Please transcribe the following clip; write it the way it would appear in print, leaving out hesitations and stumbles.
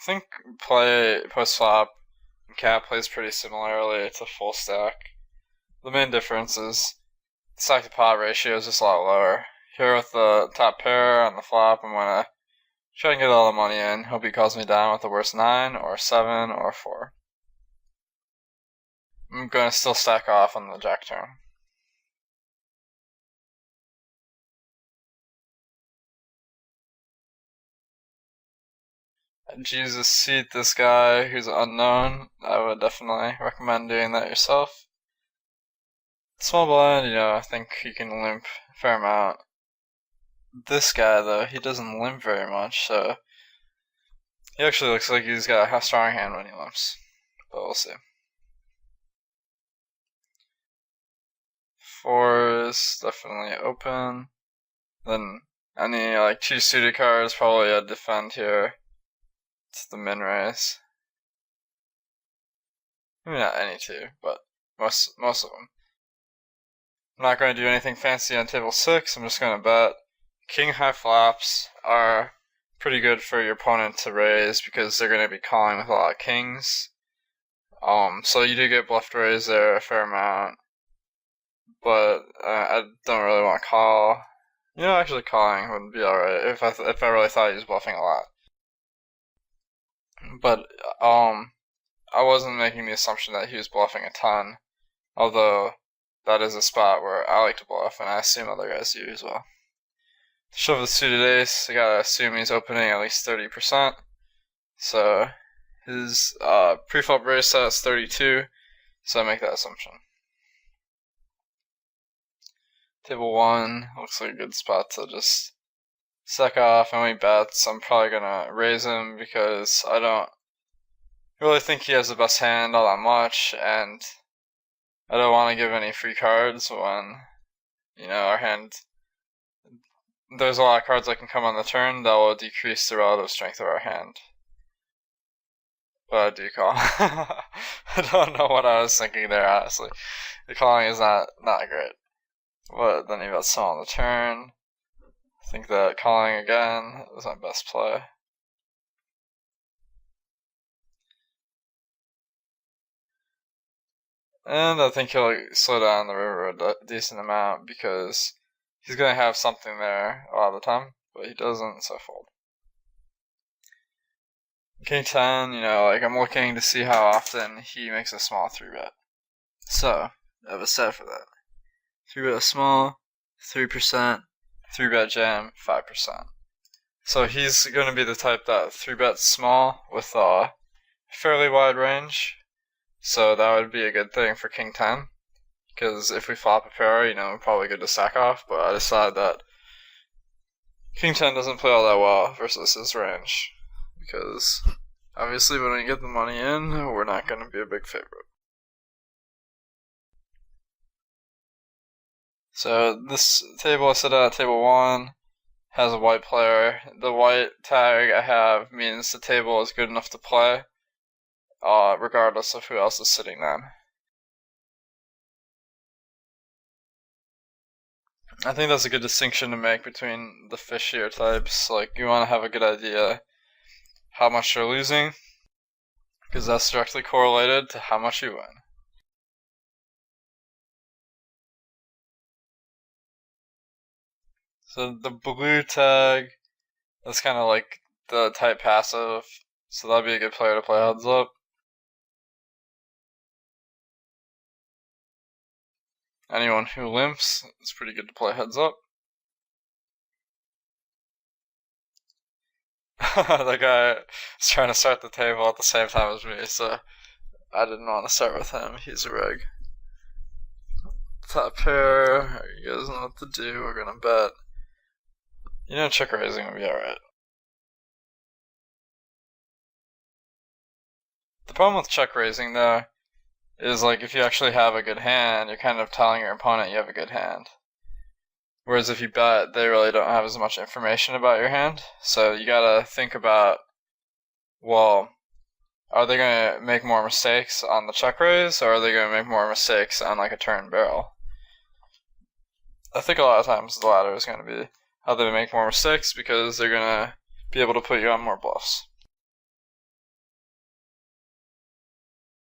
think play post-flop and cap plays pretty similarly to full stack. The main difference is stack to pot ratio is just a lot lower. Here with the top pair on the flop, I'm going to try and get all the money in. Hope he calls me down with the worst 9 or 7 or 4. I'm going to still stack off on the jack turn. Jesus, seat this guy who's unknown. I would definitely recommend doing that yourself. Small blind, I think he can limp a fair amount. This guy, though, he doesn't limp very much, so he actually looks like he's got a strong hand when he limps. But we'll see. 4 is definitely open. Then any 2 suited cards probably a defend here. It's the min raise. Maybe not any 2, but most of them. I'm not going to do anything fancy on table 6. I'm just going to bet. King high flops are pretty good for your opponent to raise because they're going to be calling with a lot of kings. So you do get bluffed raise there a fair amount, but I don't really want to call. Actually calling would be alright if I really thought he was bluffing a lot. But I wasn't making the assumption that he was bluffing a ton, although that is a spot where I like to bluff, and I assume other guys do as well. To shove the suited ace, I gotta assume he's opening at least 30%. So his preflop raise set is 32, so I make that assumption. Table 1 looks like a good spot to just stack off, and when he bets, I'm probably gonna raise him because I don't really think he has the best hand all that much, and I don't want to give any free cards when, our hand, there's a lot of cards that can come on the turn that will decrease the relative strength of our hand. But I do call. I don't know what I was thinking there, honestly. The calling is not great. But then he bets some on the turn. I think that calling again is my best play. And I think he'll slow down the river a decent amount because he's going to have something there a lot of the time, but he doesn't, so fold. King 10, I'm looking to see how often he makes a small 3-bet. So, I have a set for that. 3-bet small, 3%, 3-bet jam, 5%. So he's going to be the type that 3-bets small with a fairly wide range. So that would be a good thing for King 10. Because if we flop a pair, we're probably good to sack off. But I decided that King 10 doesn't play all that well versus his range. Because obviously when we get the money in, we're not going to be a big favorite. So this table I set at table 1 has a white player. The white tag I have means the table is good enough to play, regardless of who else is sitting then. I think that's a good distinction to make between the fishier types. You want to have a good idea how much you're losing, because that's directly correlated to how much you win. So the blue tag, that's kind of like the type passive, so that'd be a good player to play heads up. Anyone who limps, it's pretty good to play heads up. The guy is trying to start the table at the same time as me, so I didn't want to start with him. He's a reg. Top pair, you guys know what to do. We're gonna bet. Check raising would be alright. The problem with check raising, though, is if you actually have a good hand, you're kind of telling your opponent you have a good hand. Whereas if you bet, they really don't have as much information about your hand. So you gotta think about, well, are they gonna make more mistakes on the check raise, or are they gonna make more mistakes on a turn barrel? I think a lot of times the latter is gonna be how they make more mistakes because they're gonna be able to put you on more bluffs.